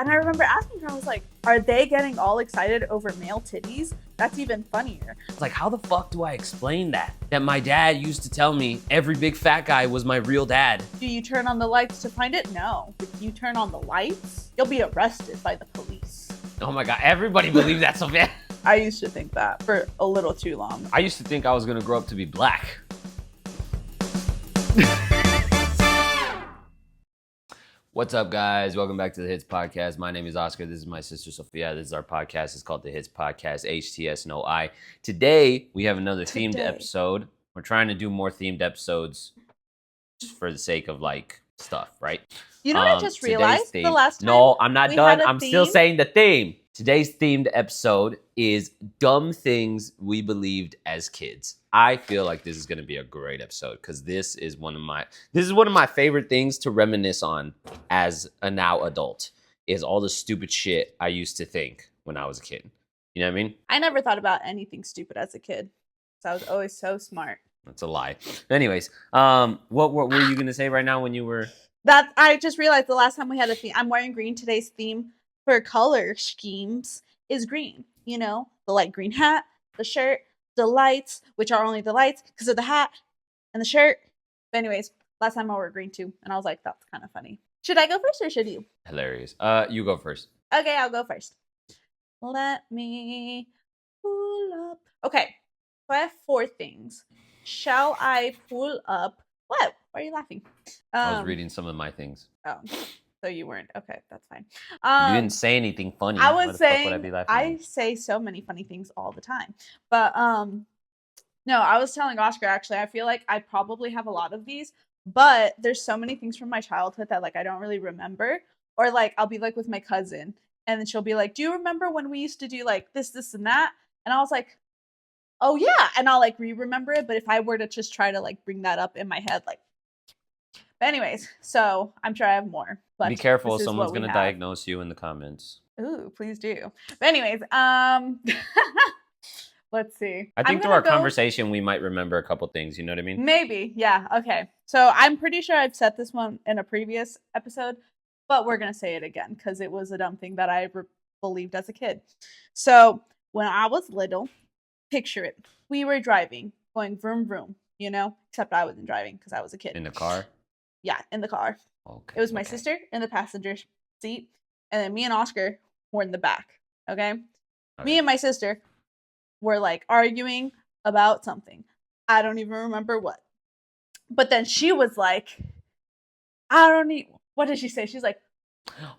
And I remember asking her, I was like, are they getting all excited over male titties? That's even funnier. It's like, how the fuck do I explain that? That my dad used to tell me every big fat guy was my real dad. Do you turn on the lights to find it? No. If you turn on the lights, you'll be arrested by the police. Oh my God, everybody believed that so bad. I used to think that for a little too long. I used to think I was gonna grow up to be black. What's up, guys? Welcome back to the Hits Podcast. My name is Oscar. This is my sister, Sophia. This is our podcast. It's called the Hits Podcast, HTS, no I. Today, we have another themed episode. We're trying to do more themed episodes just for the sake of, like, stuff, right? You know what I just realized the last time? No, I'm not done. I'm still saying the theme. Today's themed episode is dumb things we believed as kids. I feel like this is going to be a great episode because this is one of my favorite things to reminisce on as a now adult is all the stupid shit I used to think when I was a kid. You know what I mean? I never thought about anything stupid as a kid. So I was always so smart. That's a lie. Anyways, what were you going to say right now when you were... That I just realized the last time we had a theme. I'm wearing green. Today's theme for color schemes is green. You know, the light green hat, the shirt, the lights, which are only the lights because of the hat and the shirt. But anyways, last time I wore green too, and I was like, that's kind of funny. Should I go first or should you? Hilarious. You go first. Okay, I'll go first. Let me pull up. Okay, so I have 4 things. Shall I pull up? What? Why are you laughing? I was reading some of my things. Oh, so you weren't. Okay, that's fine. You didn't say anything funny. I was saying, would I be laughing I say so many funny things all the time. But no, I was telling Oscar, actually, I feel like I probably have a lot of these, but there's so many things from my childhood that, like, I don't really remember. Or, like, I'll be, like, with my cousin, and then she'll be like, do you remember when we used to do, like, this, and that? And I was like, oh, yeah. And I'll, like, re-remember it. But if I were to just try to, like, bring that up in my head, like... But anyways, so I'm sure I have more. But be careful. Someone's going to diagnose you in the comments. Ooh, please do. But anyways, let's see. I think through our conversation, we might remember a couple things. You know what I mean? Maybe. Yeah. Okay. So I'm pretty sure I've said this one in a previous episode, but we're going to say it again because it was a dumb thing that I believed as a kid. So when I was little, picture it. We were driving, going vroom, vroom, you know, except I wasn't driving because I was a kid. In the car? Yeah, in the car. Okay. It was my sister in the passenger seat, and then me and Oscar were in the back, okay? Me and my sister were, like, arguing about something. I don't even remember what. But then she was like, what did she say? She's like,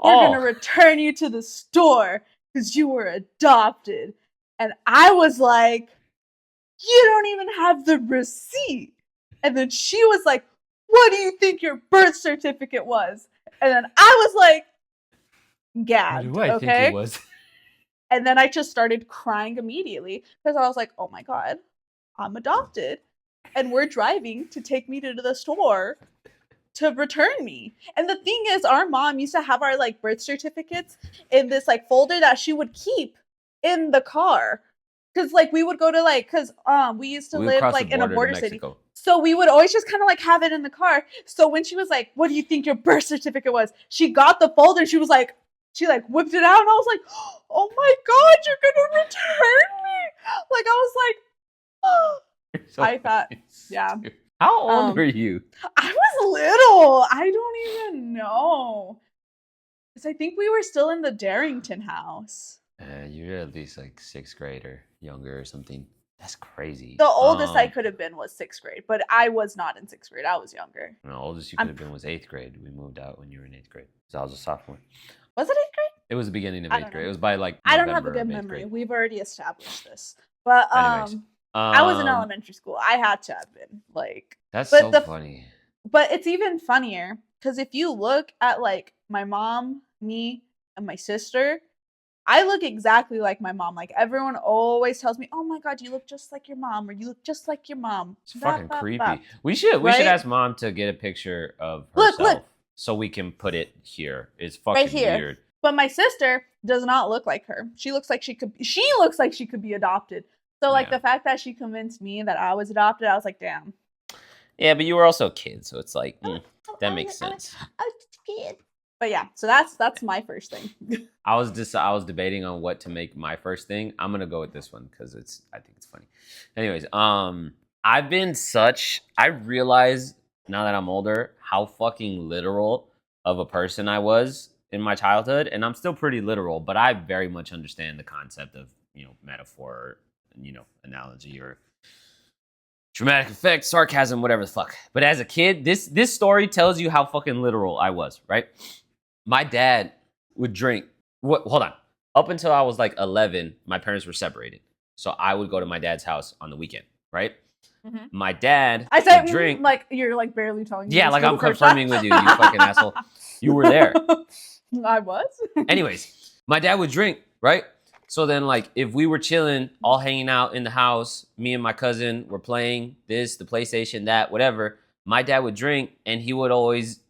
we're going to return you to the store because you were adopted. And I was like, you don't even have the receipt. And then she was like, what do you think your birth certificate was? And then I was like, gagged, what do I think it was? And then I just started crying immediately because I was like, oh my God, I'm adopted. And we're driving to take me to the store to return me. And the thing is, our mom used to have our, like, birth certificates in this, like, folder that she would keep in the car. Because, like, we would go to, like, because we used to live, like, in a border city. So we would always just kind of, like, have it in the car. So when she was like, what do you think your birth certificate was? She got the folder and she was like, whipped it out. And I was like, oh my God, you're going to return me. Like, I was like, oh. So I thought, yeah. How old were you? I was little. I don't even know. Because I think we were still in the Darrington house. You're at least, like, 6th grade or younger or something. That's crazy. The oldest I could have been was 6th grade, but I was not in 6th grade. I was younger. The oldest you could have been was 8th grade. We moved out when you were in 8th grade. So I was a sophomore. Was it 8th grade? It was the beginning of 8th grade. It was by, like, I don't have a good memory. We've already established this. But anyways, I was in elementary school. I had to have been, like... That's so funny. But it's even funnier because if you look at, like, my mom, me, and my sister... I look exactly like my mom. Like, everyone always tells me, oh my God, you look just like your mom, or you look just like your mom. It's fucking creepy. We should ask mom to get a picture of herself look. So we can put it here. It's fucking weird. But my sister does not look like her. She looks like she could be adopted. So, like, the fact that she convinced me that I was adopted, I was like, damn. Yeah, but you were also a kid, so it's like, that makes sense. I was a kid. But yeah, so that's my first thing. I was debating on what to make my first thing. I'm gonna go with this one because I think it's funny. Anyways, I realize now that I'm older how fucking literal of a person I was in my childhood, and I'm still pretty literal, but I very much understand the concept of, metaphor, analogy, or dramatic effect, sarcasm, whatever the fuck. But as a kid, this story tells you how fucking literal I was, right? My dad would drink. Hold on. Up until I was like 11, my parents were separated. So I would go to my dad's house on the weekend, right? Mm-hmm. My dad I said, would drink. like, you're like barely telling me. Yeah, like I'm confirming with you, you fucking asshole. You were there. I was. Anyways, my dad would drink, right? So then, like, if we were chilling, all hanging out in the house, me and my cousin were playing this, the PlayStation, that, whatever. My dad would drink, and he would always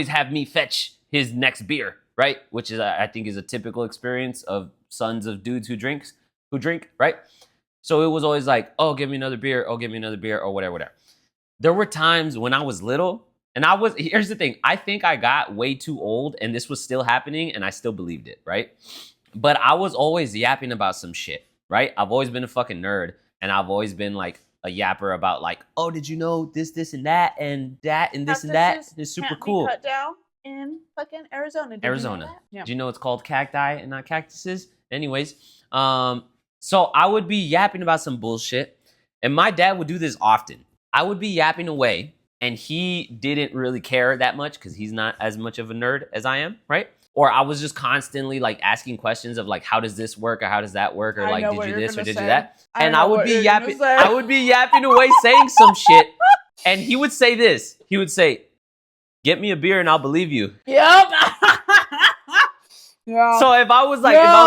have me fetch his next beer, right? Which is, I think, is a typical experience of sons of dudes who drink, right? So it was always like, oh, give me another beer, oh, give me another beer, or whatever. There were times when I was little, and here's the thing, I think I got way too old, and this was still happening, and I still believed it, right? But I was always yapping about some shit, right? I've always been a fucking nerd, and I've always been like a yapper about like, oh, did you know this, and that, and this and that? It's super cool. Cut down in fucking Arizona. Did you know that? Yeah. Do you know it's called cacti and not cactuses? Anyways, so I would be yapping about some bullshit, and my dad would do this often. I would be yapping away, and he didn't really care that much because he's not as much of a nerd as I am, right? Or I was just constantly like asking questions of like, how does this work, or how does that work, or like, did you this or did you that? And I would be yapping. I would be yapping away, saying some shit, and he would say this. He would say, "Get me a beer, and I'll believe you." Yep. Yeah. So if I was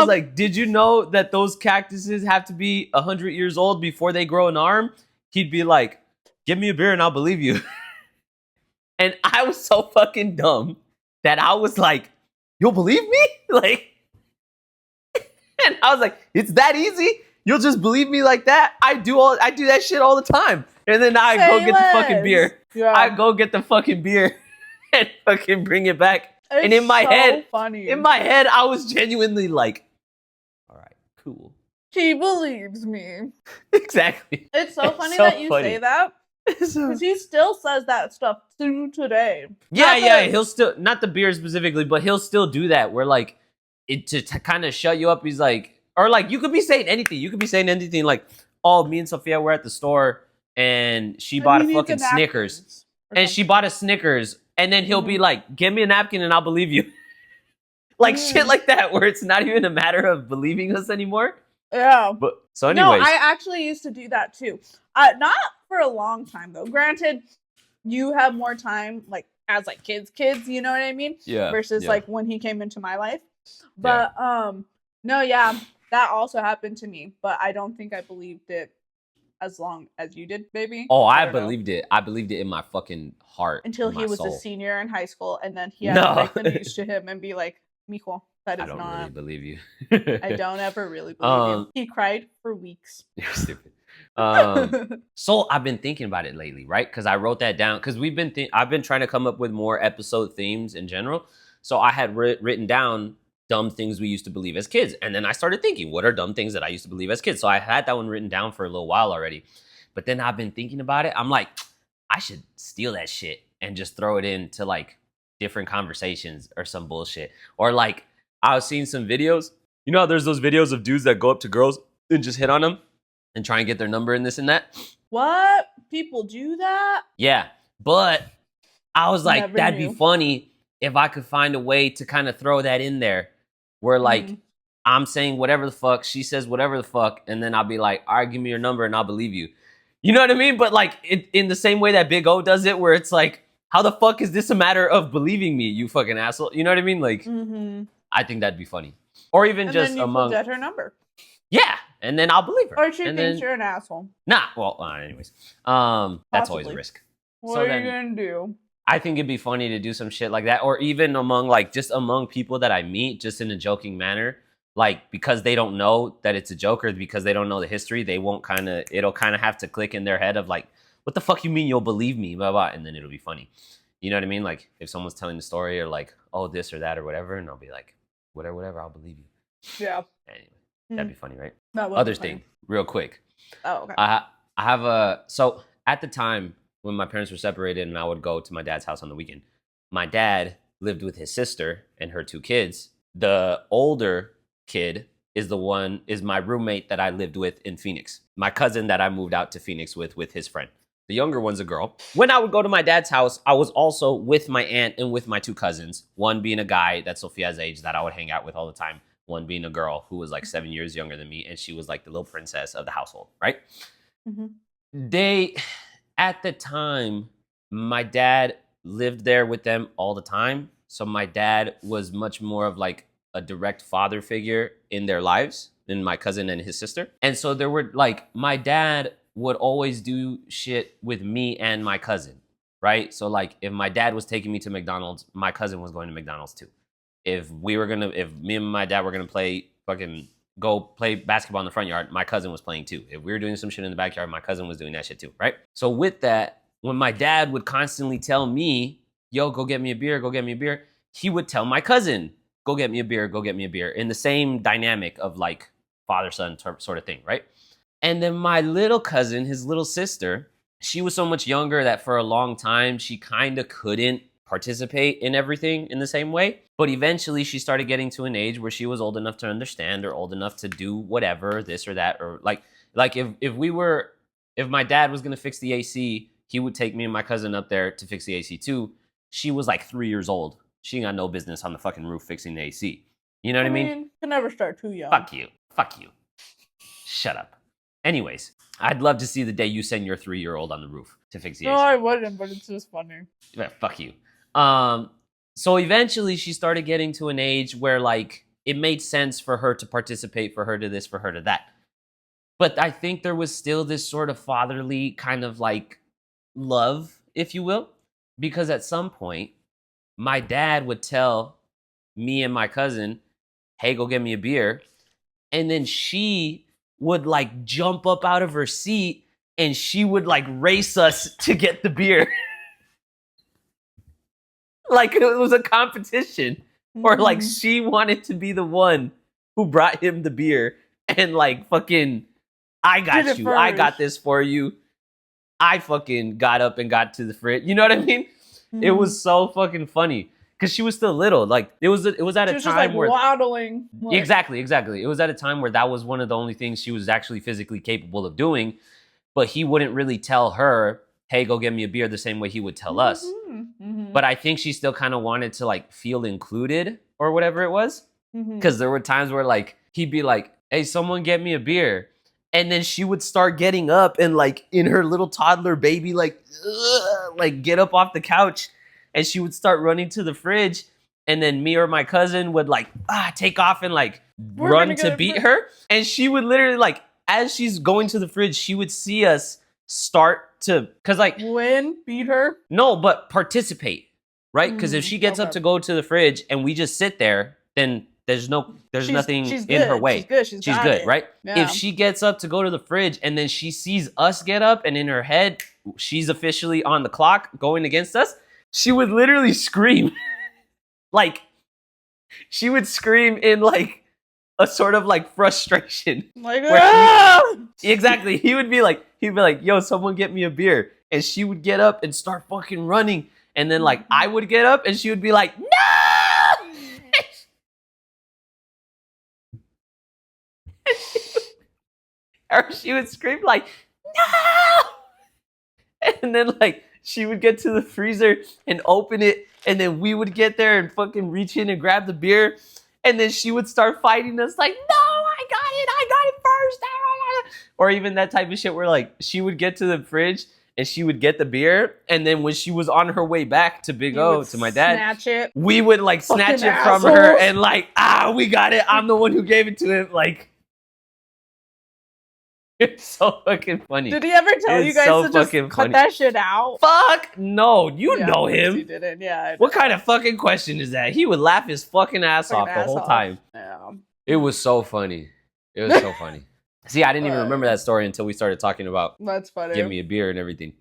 like, did you know that those cactuses have to be 100 years old before they grow an arm? He'd be like, "Give me a beer, and I'll believe you." And I was so fucking dumb that I was like, "You'll believe me?" Like, and I was like, "It's that easy? You'll just believe me like that?" I do that shit all the time. And then I go get the fucking beer. Yeah. I go get the fucking beer and fucking bring it back. It's and in my head, funny. I was genuinely like, "All right, cool." He believes me. Exactly. It's so funny that you say that. Because he still says that stuff to today. Yeah, he'll still, not the beer specifically, but he'll still do that where like, to kind of shut you up, he's like, or like, you could be saying anything. You could be saying anything like, oh, me and Sophia were at the store and she bought a fucking Snickers. And she bought a Snickers. And then he'll be like, give me a napkin and I'll believe you. Like shit like that, where it's not even a matter of believing us anymore. Yeah. But so anyways. No, I actually used to do that too. Not for a long time though. Granted, you have more time like as like kids, you know what I mean? Yeah. Versus like when he came into my life. But no, yeah, that also happened to me. But I don't think I believed it as long as you did, baby. Oh, I believed it. I believed it in my fucking heart. Until he was soul. a senior in high school, and then he had to break the news to him and be like, Mijo, that is not. I don't really believe you. I don't ever really believe you. He cried for weeks. You're stupid. So I've been thinking about it lately, right? Because I wrote that down. Because I've been trying to come up with more episode themes in general. So I had written down dumb things we used to believe as kids. And then I started thinking, what are dumb things that I used to believe as kids? So I had that one written down for a little while already. But then I've been thinking about it. I'm like, I should steal that shit and just throw it into like different conversations or some bullshit. Or like, I was seeing some videos. You know how there's those videos of dudes that go up to girls and just hit on them and try and get their number and this and that? What? People do that? Yeah. But I was like, that'd be funny if I could find a way to kind of throw that in there where like I'm saying whatever the fuck, she says whatever the fuck, and then I'll be like, all right, give me your number and I'll believe you. You know what I mean? But like in the same way that Big O does it, where it's like, how the fuck is this a matter of believing me, you fucking asshole? You know what I mean? Like, I think that'd be funny. Or even and just then you among... get her number. Yeah, and then I'll believe her. Or she thinks you're an asshole. Nah, well, anyways. That's always a risk. What are you going to do? I think it'd be funny to do some shit like that. Or even among people that I meet, just in a joking manner. Like, because they don't know that it's a joke or because they don't know the history, it'll kind of have to click in their head of like, what the fuck you mean you'll believe me, blah, blah, and then it'll be funny. You know what I mean? Like if someone's telling the story or like, oh, this or that or whatever, and I'll be like, whatever, I'll believe you. Yeah. Anyway, that'd be funny, right? That would Other be funny. thing, real quick. Oh, okay. I have so at the time when my parents were separated and I would go to my dad's house on the weekend, my dad lived with his sister and her 2 kids. The older kid is my roommate that I lived with in Phoenix. My cousin that I moved out to Phoenix with his friend. The younger one's a girl. When I would go to my dad's house, I was also with my aunt and with my 2 cousins. One being a guy that's Sophia's age that I would hang out with all the time. One being a girl who was like 7 years younger than me, and she was like the little princess of the household, right? At the time, my dad lived there with them all the time. So my dad was much more of like a direct father figure in their lives than my cousin and his sister. And so there were like, my dad would always do shit with me and my cousin, right? So like if my dad was taking me to McDonald's, my cousin was going to McDonald's too. If me and my dad were gonna go play basketball in the front yard, my cousin was playing too. If we were doing some shit in the backyard, my cousin was doing that shit too, right? So with that, when my dad would constantly tell me, yo, go get me a beer, he would tell my cousin, go get me a beer, in the same dynamic of like father-son sort of thing, right? And then my little cousin, his little sister, she was so much younger that for a long time, she kind of couldn't participate in everything in the same way. But eventually she started getting to an age where she was old enough to understand or old enough to do whatever, this or that, or like if my dad was going to fix the AC, he would take me and my cousin up there to fix the AC too. She was like 3 years old. She ain't got no business on the fucking roof fixing the AC. You know what I mean? You can never start too young. Fuck you. Shut up. Anyways, I'd love to see the day you send your 3-year-old on the roof to fix the AC. No, I wouldn't, but it's just funny. Yeah, fuck you. So eventually she started getting to an age where like it made sense for her to participate, for her to this, for her to that. But I think there was still this sort of fatherly kind of like love, if you will, because at some point my dad would tell me and my cousin, hey, go get me a beer. And then she would like jump up out of her seat and she would like race us to get the beer. Like it was a competition, or like she wanted to be the one who brought him the beer and like fucking, I got you, I got this for you. I fucking got up and got to the fridge. You know what I mean? It was so fucking funny because she was still little. Like it was at a time just like where waddling. Like... Exactly. It was at a time where that was one of the only things she was actually physically capable of doing. But he wouldn't really tell her, hey, go get me a beer the same way he would tell us. But I think she still kind of wanted to like feel included or whatever it was. Because there were times where like he'd be like, hey, someone get me a beer. And then she would start getting up and like in her little toddler baby, like get up off the couch. And she would start running to the fridge. And then me or my cousin would like take off and like run to beat her. And she would literally like, as she's going to the fridge, she would see us start to, because like beat her? No, but participate, right? Because if she gets up to go to the fridge and we just sit there, then there's nothing in her way. She's good, right? Yeah. If she gets up to go to the fridge and then she sees us get up and in her head she's officially on the clock going against us, she would literally scream. Like she would scream in like a sort of like frustration. Like exactly. He would be like, yo, someone get me a beer. And she would get up and start fucking running. And then like I would get up and she would be like, no! Or she would scream like, no! And then like she would get to the freezer and open it. And then we would get there and fucking reach in and grab the beer. And then she would start fighting us like, no, I got it first. Or even that type of shit where like she would get to the fridge and she would get the beer. And then when she was on her way back to Big O, to my dad, we would like snatch it from her and like, we got it. I'm the one who gave it to him. Like, it's so fucking funny. Did he ever tell you guys to just cut that shit out? Fuck no. You know him. He didn't. Yeah. What kind of fucking question is that? He would laugh his fucking ass off the whole time. Yeah. It was so funny. It was so funny. See, I didn't even remember that story until we started talking about That's funny. give me a beer and everything.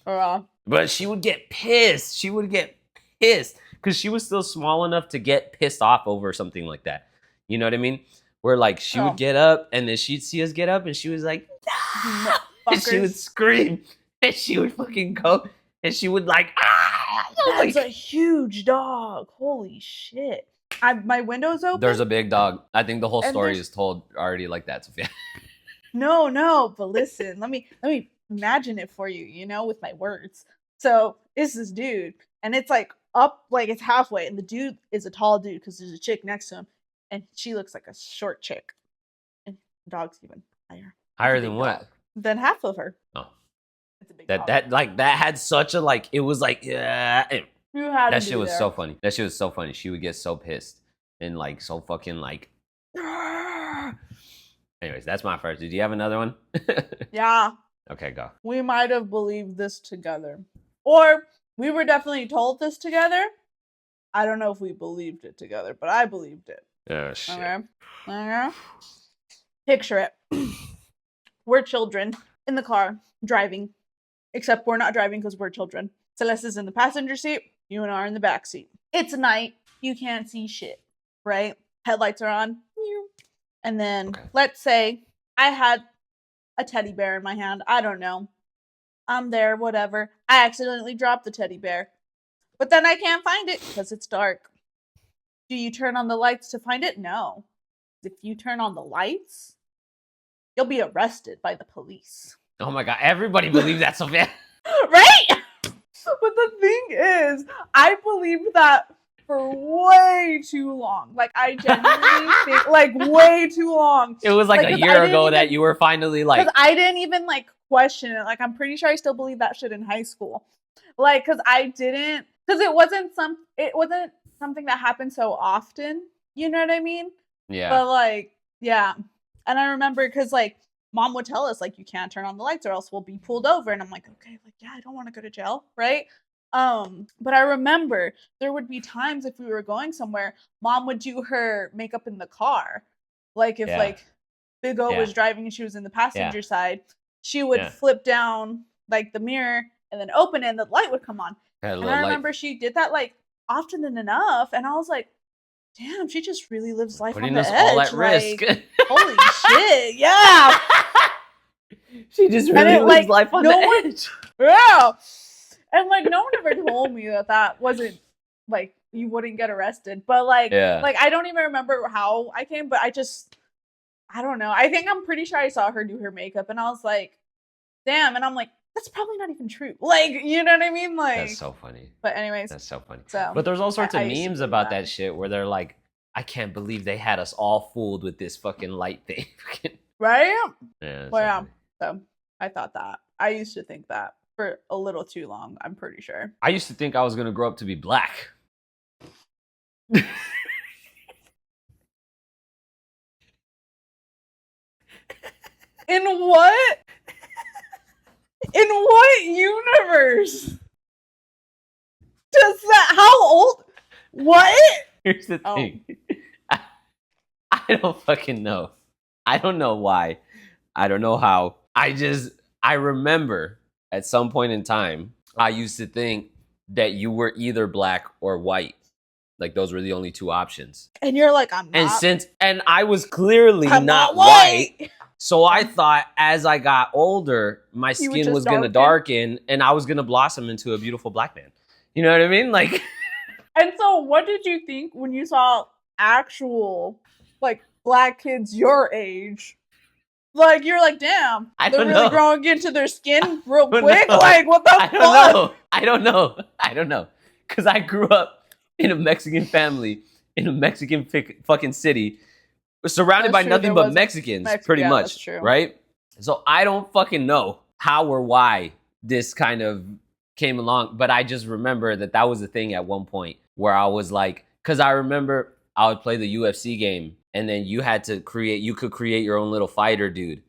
Yeah. But she would get pissed. She would get pissed because she was still small enough to get pissed off over something like that. You know what I mean? Where like she would get up and then she'd see us get up and she was like, "No!" And she would scream and she would fucking go and she would like, "Ah!" That's a huge dog. Holy shit. My window's open. There's a big dog. I think the whole story is told already like that, Sophia. No, but listen, let me imagine it for you, you know, with my words. So it's this dude, and it's like up, like it's halfway, and the dude is a tall dude because there's a chick next to him, and she looks like a short chick, and the dog's even higher. Higher than what? Than half of her. Oh, it's a big that dog. that had such a like. It was like yeah. You had that shit was so funny. That shit was so funny. She would get so pissed and like so fucking like. Anyways, that's my first. Did you have another one? Yeah. Okay, go. We might have believed this together. Or we were definitely told this together. I don't know if we believed it together, but I believed it. Oh, shit. Okay. Picture it. We're children in the car, driving. Except we're not driving because we're children. Celeste is in the passenger seat. You and I are in the back seat. It's night. You can't see shit, right? Headlights are on. And then, let's say I had a teddy bear in my hand. I don't know. I'm there, whatever. I accidentally dropped the teddy bear. But then I can't find it because it's dark. Do you turn on the lights to find it? No. If you turn on the lights, you'll be arrested by the police. Oh my god, everybody believes that, Sophia. Right? But the thing is, I believed that for way too long. Like, I genuinely think, like, way too long. It was like a year ago that you were finally like... Because I didn't even, like, question it. Like, I'm pretty sure I still believe that shit in high school. Like, because I didn't... Because it wasn't something that happened so often. You know what I mean? Yeah. But, like, yeah. And I remember, because, like, Mom would tell us, like, you can't turn on the lights or else we'll be pulled over. And I'm like, okay, like, yeah, I don't want to go to jail, right? But I remember there would be times if we were going somewhere, Mom would do her makeup in the car. Like, if, like, Big O was driving and she was in the passenger side, she would flip down, like, the mirror and then open it and the light would come on. And I remember she did that, like, often enough. And I was like, damn, she just really lives life on the edge. Putting us all at risk. Holy shit, yeah. She just really lives life on the edge. Yeah. And, like, no one ever told me that wasn't, like, you wouldn't get arrested. But, like, I don't even remember how I came, but I don't know. I think I'm pretty sure I saw her do her makeup, and I was like, damn. And I'm like, that's probably not even true. Like, you know what I mean? Like, that's so funny. But anyways. That's so funny. So, but there's all sorts of memes about that shit where they're like, I can't believe they had us all fooled with this fucking light thing. Right? Yeah. Well, yeah. So, I thought that. I used to think that for a little too long, I'm pretty sure. I used to think I was going to grow up to be black. In what? In what universe? Does that... How old? What? Here's the thing. I don't fucking know. I don't know why. I don't know how. I remember at some point in time, I used to think that you were either black or white. Like, those were the only two options. And you're like, I'm not. And I was clearly not white. So I thought as I got older, my skin was going to darken and I was going to blossom into a beautiful black man. You know what I mean? Like. And so what did you think when you saw actual, like, black kids your age? Like, you're like, damn, they're really growing into their skin real quick? Like, what the fuck? I don't know. Because I grew up in a Mexican family, in a Mexican fucking city, surrounded by nothing but Mexicans, pretty much, right? So I don't fucking know how or why this kind of came along, but I just remember that was the thing at one point where I was like, because I remember I would play the UFC game, and then you could create your own little fighter dude,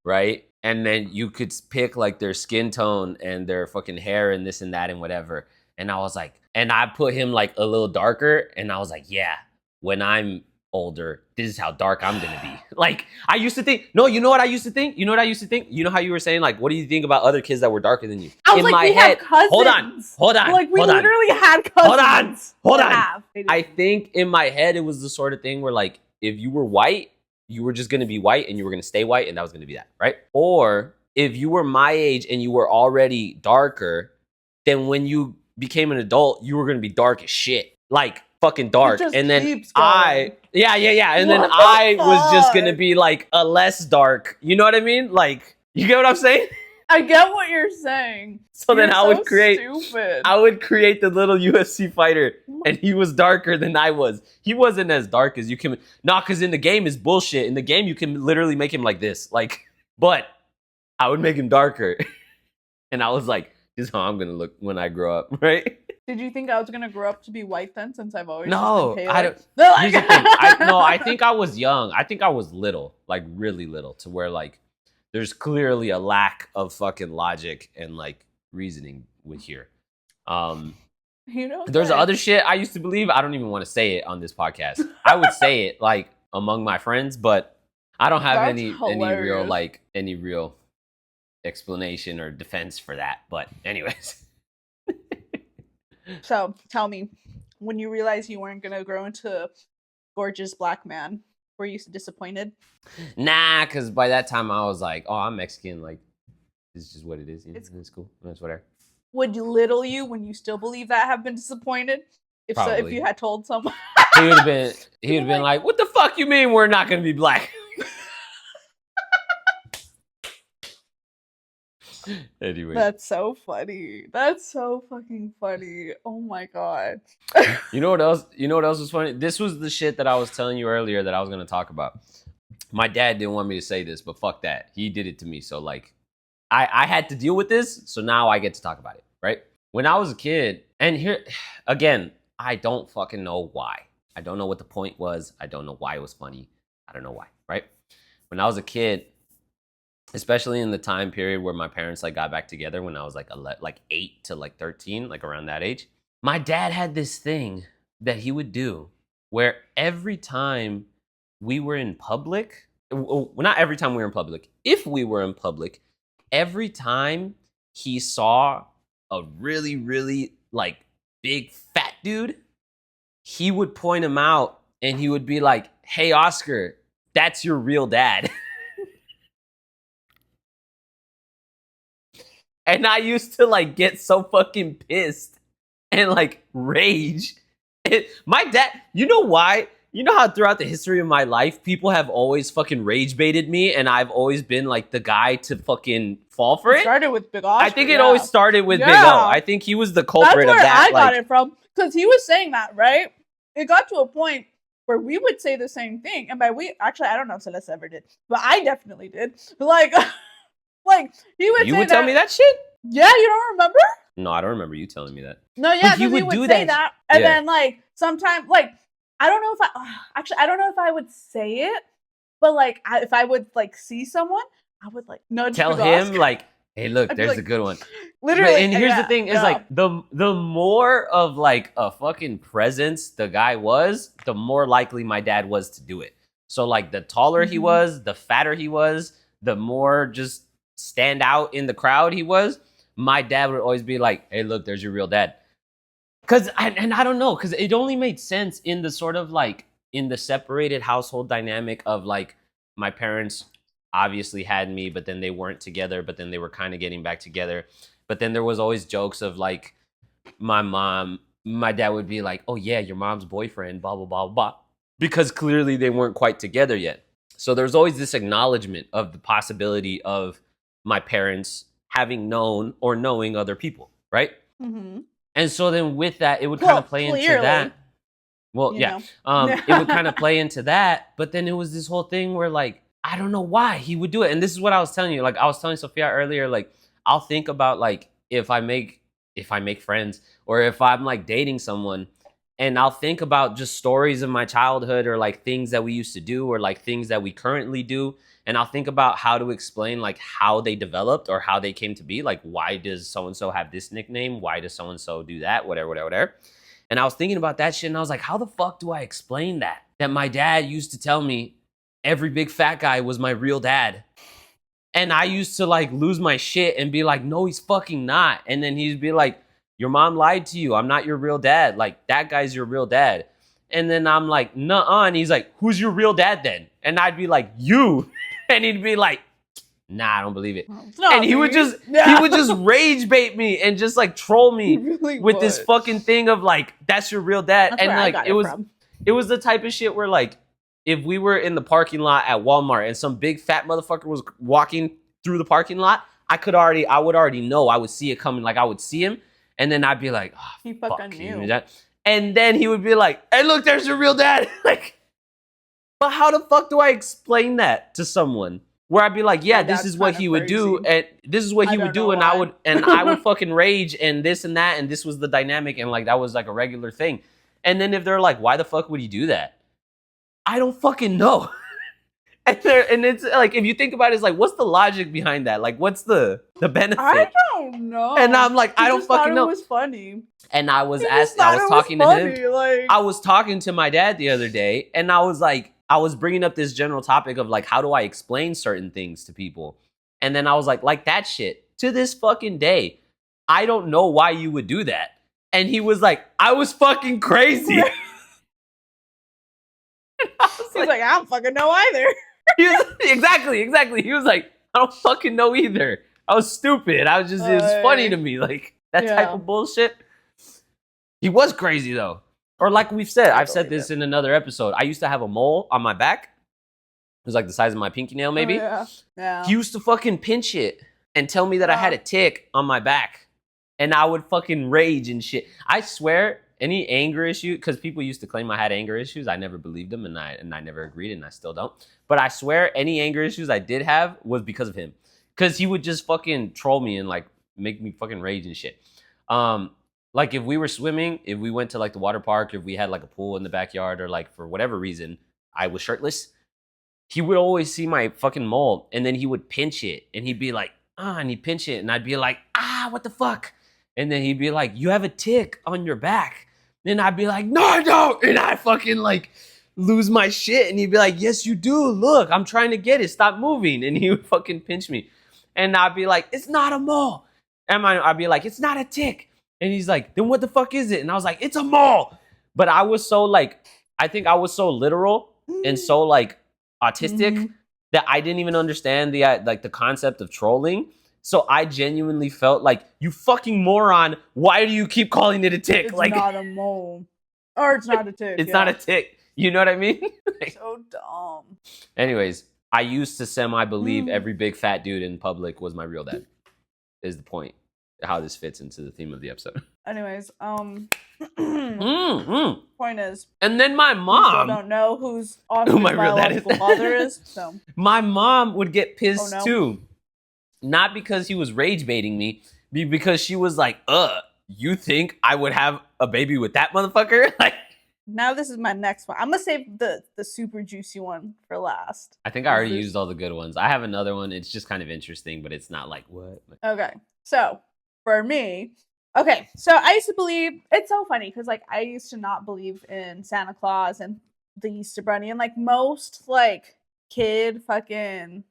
right? And then you could pick like their skin tone and their fucking hair and this and that and whatever. And I was like, and I put him like a little darker, and I was like, yeah, when I'm older, this is how dark I'm gonna be. Like, I used to think, no, you know what I used to think? You know what I used to think? You know how you were saying, like, what do you think about other kids that were darker than you? I was In like, my we head, have cousins. hold on, Like, we hold on. literally had cousins. Hold on. Have. I think in my head, it was the sort of thing where, like, if you were white, you were just gonna be white and you were gonna stay white, and that was gonna be that, right? Or if you were my age and you were already darker, then when you became an adult, you were gonna be dark as shit. Like, fucking dark. And then and then I was just gonna be like a less dark. You know what I mean? Like, you get what I'm saying? I get what you're saying. So then I would create stupid. I would create the little UFC fighter, and he was darker than I was. He wasn't as dark as you can. Because in the game is bullshit. In the game, you can literally make him like this. Like, but I would make him darker. And I was like, this is how I'm gonna look when I grow up, right? Did you think I was gonna grow up to be white then? Since I've always No, just been pale? I don't. Here's the thing. I think I was young. I think I was little, like really little, to where like there's clearly a lack of fucking logic and like reasoning with here. You know, there's other shit I used to believe. I don't even want to say it on this podcast. I would say it like among my friends, but I don't have any real explanation or defense for that. But anyways. So tell me, when you realized you weren't gonna grow into a gorgeous black man, were you disappointed? Nah, because by that time I was like, oh, I'm Mexican. Like, this is just what it is. It's cool. That's whatever. Would little you, when you still believe that, have been disappointed? If Probably. so, if you had told someone, he would have been like, what the fuck you mean we're not gonna be black? Anyway, that's so funny. That's so fucking funny. Oh my god. You know what else? You know what else was funny? This was the shit that I was telling you earlier that I was gonna talk about. My dad didn't want me to say this, but fuck that. He did it to me. So like, I had to deal with this. So now I get to talk about it, right? When I was a kid, and here again, I don't fucking know why. I don't know what the point was. I don't know why it was funny. I don't know why, right? When I was a kid, especially in the time period where my parents like got back together when I was like 8 to like 13, like around that age, my dad had this thing that he would do where every time we were in public, well, not every time we were in public, if we were in public, every time he saw a really, really like big fat dude, he would point him out and he would be like, hey, Oscar, that's your real dad. And I used to like get so fucking pissed and like rage. My dad, you know why? You know how throughout the history of my life, people have always fucking rage baited me, and I've always been like the guy to fucking fall for it? Started with Big Oscar. I think it always started with Big O. I think he was the culprit of that. That's where I got it from, because he was saying that, right? It got to a point where we would say the same thing, and by we, actually, I don't know if Celeste ever did, but I definitely did. Like, like he would. You would tell me that shit? Yeah, you don't remember? No, I don't remember you telling me that. No, yeah, he would do say that, and then like sometimes, like I don't know if I don't know if I would say it, but like if I would like see someone, I would like nudge. Tell him like, hey, look, there's a good one. Literally, and here's the thing: is like the more of like a fucking presence the guy was, the more likely my dad was to do it. So like the taller he was, the fatter he was, the more just stand out in the crowd he was. My dad would always be like, hey, look, there's your real dad. I don't know, because it only made sense in the sort of like in the separated household dynamic of like my parents obviously had me, but then they weren't together, but then they were kind of getting back together. But then there was always jokes of like my dad would be like, oh yeah, your mom's boyfriend, blah, blah, blah, blah. Because clearly they weren't quite together yet. So there's always this acknowledgement of the possibility of my parents having known or knowing other people, right? Mm-hmm. And so then with that, it would kind of play into that. Well, yeah. It would kind of play into that. But then it was this whole thing where like, I don't know why he would do it. And this is what I was telling you. Like I was telling Sophia earlier, like I'll think about like if I make friends or if I'm like dating someone, and I'll think about just stories of my childhood or like things that we used to do or like things that we currently do. And I'll think about how to explain like how they developed or how they came to be. Like, why does so-and-so have this nickname? Why does so-and-so do that? Whatever. And I was thinking about that shit and I was like, how the fuck do I explain that? that my dad used to tell me every big fat guy was my real dad. And I used to like lose my shit and be like, no, he's fucking not. And then he'd be like, your mom lied to you. I'm not your real dad. Like, that guy's your real dad. And then I'm like, nuh-uh. And he's like, who's your real dad then? And I'd be like, you. And he'd be like, nah, I don't believe it. And he would just rage bait me and just like troll me really with this fucking thing of like, that's your real dad. That's and where like I got it was the type of shit where like, if we were in the parking lot at Walmart and some big fat motherfucker was walking through the parking lot, I would already know. I would see it coming. Like I would see him, and then I'd be like, oh, he fucking knew. And then he would be like, hey, look, there's your real dad. Like, but how the fuck do I explain that to someone? Where I'd be like, yeah, this is what he would do, and this is what he would do, and I would fucking rage and this and that, and this was the dynamic, and like that was like a regular thing. And then if they're like, why the fuck would he do that? I don't fucking know. And it's like, if you think about it, it's like, what's the logic behind that? Like, what's the benefit? I don't know. And I'm like, I don't fucking know. It was funny. And I was talking to him. Like... I was talking to my dad the other day, and I was like, I was bringing up this general topic of like, how do I explain certain things to people? And then I was like that shit to this fucking day, I don't know why you would do that. And he was like, I was fucking crazy. He's like, I don't fucking know either. Exactly. He was like, I don't fucking know either. I was stupid. I was just, it was funny to me. Like, that type of bullshit. He was crazy, though. Or like we've said, I've said this in another episode. I used to have a mole on my back. It was like the size of my pinky nail, maybe. Yeah. He used to fucking pinch it and tell me that I had a tick on my back. And I would fucking rage and shit. I swear, any anger issue, because people used to claim I had anger issues, I never believed them, and I never agreed, and I still don't. But I swear, any anger issues I did have was because of him, because he would just fucking troll me and like make me fucking rage and shit. Like if we were swimming, if we went to like the water park, if we had like a pool in the backyard, or like for whatever reason I was shirtless, he would always see my fucking mole, and then he would pinch it, and he'd be like, and he'd pinch it, and I'd be like, what the fuck? And then he'd be like, you have a tick on your back. Then I'd be like, no, I don't. And I fucking like lose my shit. And he'd be like, yes, you do. Look, I'm trying to get it. Stop moving. And he would fucking pinch me. And I'd be like, it's not a mole. And I'd be like, it's not a tick. And he's like, then what the fuck is it? And I was like, it's a mole. But I was so like, I think I was so literal and so like autistic that I didn't even understand the like the concept of trolling. So I genuinely felt like, you fucking moron, why do you keep calling it a tick? It's like, not a mole. Or it's not a tick. It's not a tick. You know what I mean? Like, so dumb. Anyways, I used to semi-believe every big fat dude in public was my real dad. Is the point. How this fits into the theme of the episode. Anyways, point is. And then my mom. I don't know who my biological father is. So my mom would get pissed too. Not because he was rage baiting me, because she was like, you think I would have a baby with that motherfucker? Like, now this is my next one. I'm gonna save the super juicy one for last. I think I already used all the good ones. I have another one. It's just kind of interesting, but it's not like what. Okay, so for me, so I used to believe, it's so funny because like I used to not believe in Santa Claus and the Easter Bunny, and like most like kid fucking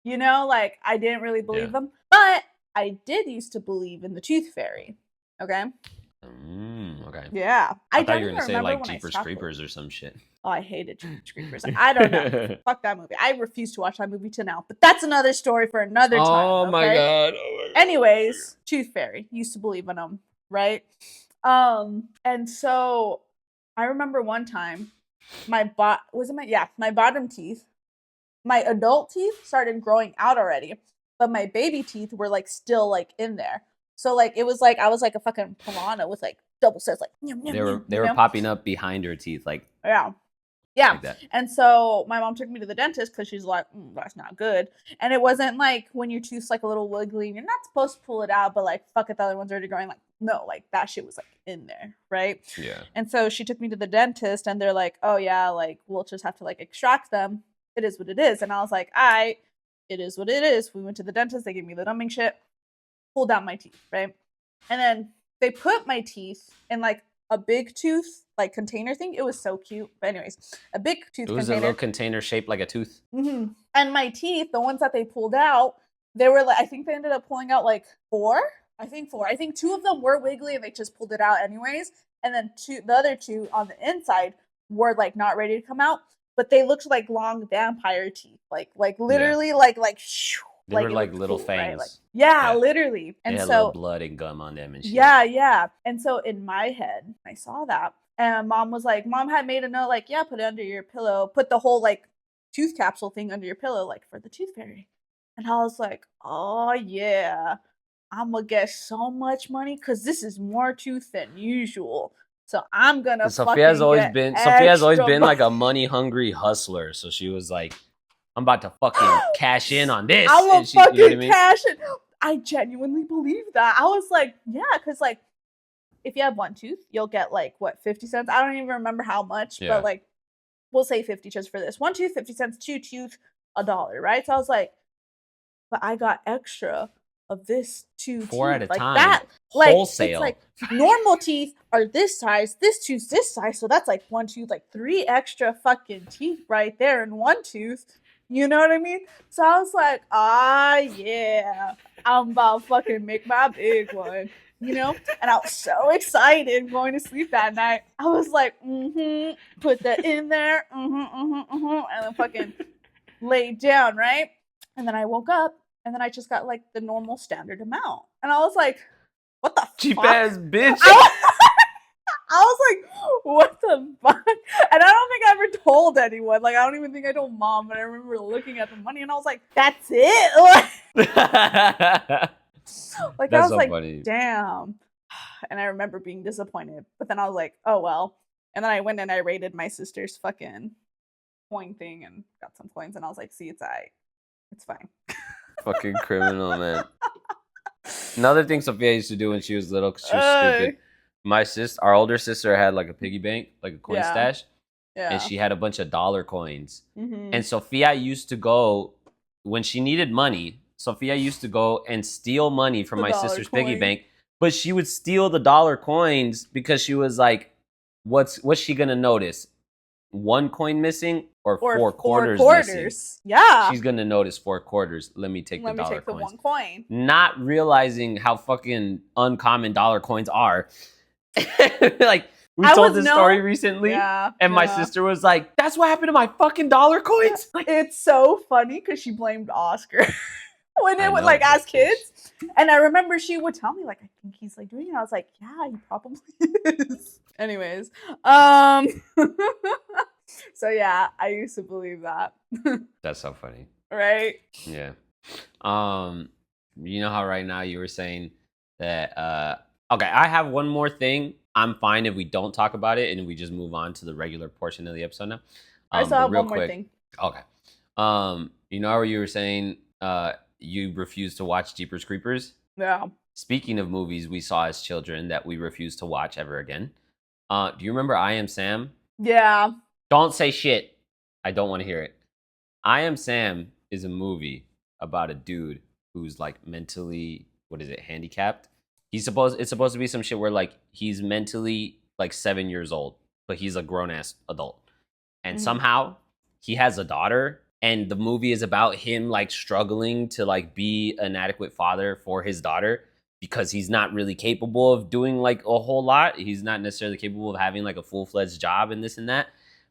you know, like I didn't really believe them, but I did used to believe in the Tooth Fairy. Okay. Okay. Yeah. I thought you were gonna say like Jeepers Creepers or some shit. Oh, I hated Jeepers Creepers. I don't know. Fuck that movie. I refuse to watch that movie till now. But that's another story for another time. Oh my god. Anyways, Tooth Fairy. Used to believe in them, right? And so I remember one time my bottom teeth, my adult teeth started growing out already, but my baby teeth were like still like in there. So like it was like I was like a fucking piranha with like double sets, like they were popping up behind her teeth, like like that. And so my mom took me to the dentist because she's like, that's not good. And it wasn't like when your tooth's like a little wiggly and you're not supposed to pull it out, but like fuck it, the other one's already growing. Like no, like that shit was like in there, right? Yeah. And so she took me to the dentist, and they're like, oh yeah, like we'll just have to like extract them. It is what it is. And I was like, it is what it is. We went to the dentist. They gave me the numbing shit, pulled out my teeth, right? And then they put my teeth in like a big tooth like container thing. It was so cute. But anyways, a big tooth It was container. a little container shaped like a tooth. Mm-hmm. And my teeth, the ones that they pulled out, they were like, I think they ended up pulling out like four. I think four. I think two of them were wiggly and they just pulled it out anyways. And then the other two on the inside were like not ready to come out, but they looked like long vampire teeth, like literally shoo, they were like looked little cool, fangs. right? Like, yeah, literally. And they had so little blood and gum on them and shit. Yeah. And so in my head, I saw that, and mom had made a note like, yeah, put it under your pillow, put the whole like tooth capsule thing under your pillow, like for the tooth fairy. And I was like, oh yeah, I'm gonna get so much money because this is more tooth than usual. So I'm gonna. Sophia's always been like a money hungry hustler. So she was like, I'm about to fucking cash in on this. I'm gonna fucking you know what I mean? cash in. I genuinely believe that. I was like, yeah, because like if you have one tooth, you'll get like what, 50 cents? I don't even remember how much, but like we'll say 50 just for this. One tooth, 50 cents, two tooth, $1, right? So I was like, but I got extra of this two 4 teeth. at a like time. That like wholesale. It's like normal teeth are this size, this tooth's this size, so that's like one tooth, like 3 extra fucking teeth right there in one tooth. You know what I mean? So I was like, yeah, I'm about to fucking make my big one. You know? And I was so excited going to sleep that night. I was like, put that in there, and then fucking laid down, right? And then I woke up, and then I just got like the normal standard amount. And I was like, what the cheap fuck? ass bitch. I was like, what the fuck? And I don't think I ever told anyone. Like, I don't even think I told mom, but I remember looking at the money and I was like, that's it? Like, I was so like, funny. Damn. And I remember being disappointed. But then I was like, oh well. And then I went and I raided my sister's fucking coin thing and got some coins. And I was like, see, it's alright. It's fine. Fucking criminal, man. Another thing Sophia used to do when she was little, because she was stupid. Our older sister had like a piggy bank, like a coin stash. Yeah. And she had a bunch of dollar coins. Mm-hmm. And Sophia used to go, when she needed money, Sophia used to go and steal money from my sister's piggy bank. But she would steal the dollar coins because she was like, what's she going to notice? 1 coin missing or 4 quarters missing? Yeah. She's going to notice 4 quarters. Let me take the dollar coins. Let me take the 1 coin. Not realizing how fucking uncommon dollar coins are. Like, we told this story recently, and my sister was like, that's what happened to my fucking dollar coins? Like, it's so funny because she blamed Oscar. When it was like as kids, and I remember she would tell me like, I think he's like doing it. I was like, yeah, he probably is. Anyways, so yeah, I used to believe that. That's so funny, right? Yeah. You know how right now you were saying that? Okay, I have one more thing. I'm fine if we don't talk about it and we just move on to the regular portion of the episode now. I still have one more thing. Okay. You know how you were saying you refuse to watch Jeepers Creepers? Yeah. Speaking of movies we saw as children that we refuse to watch ever again, do you remember I Am Sam? Yeah. Don't say shit. I don't want to hear it. I Am Sam is a movie about a dude who's like mentally, handicapped. It's supposed to be some shit where like he's mentally like 7 years old, but he's a grown ass adult. And somehow he has a daughter. And the movie is about him like struggling to like be an adequate father for his daughter because he's not really capable of doing like a whole lot. He's not necessarily capable of having like a full-fledged job and this and that.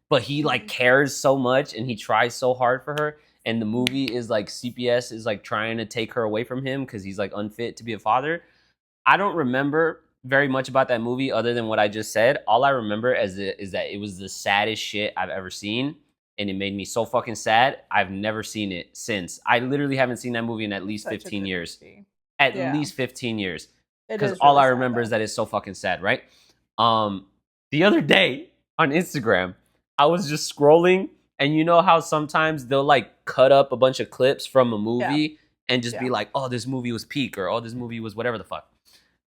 But he like cares so much and he tries so hard for her. And the movie is like CPS is like trying to take her away from him because he's like unfit to be a father. I don't remember very much about that movie other than what I just said. All I remember is that it was the saddest shit I've ever seen. And it made me so fucking sad. I've never seen it since. I literally haven't seen that movie in at least 15 years. At least 15 years. Because all I remember is that it's so fucking sad, right? The other day on Instagram, I was just scrolling. And you know how sometimes they'll like cut up a bunch of clips from a movie and just be like, oh, this movie was peak or oh, this movie was whatever the fuck.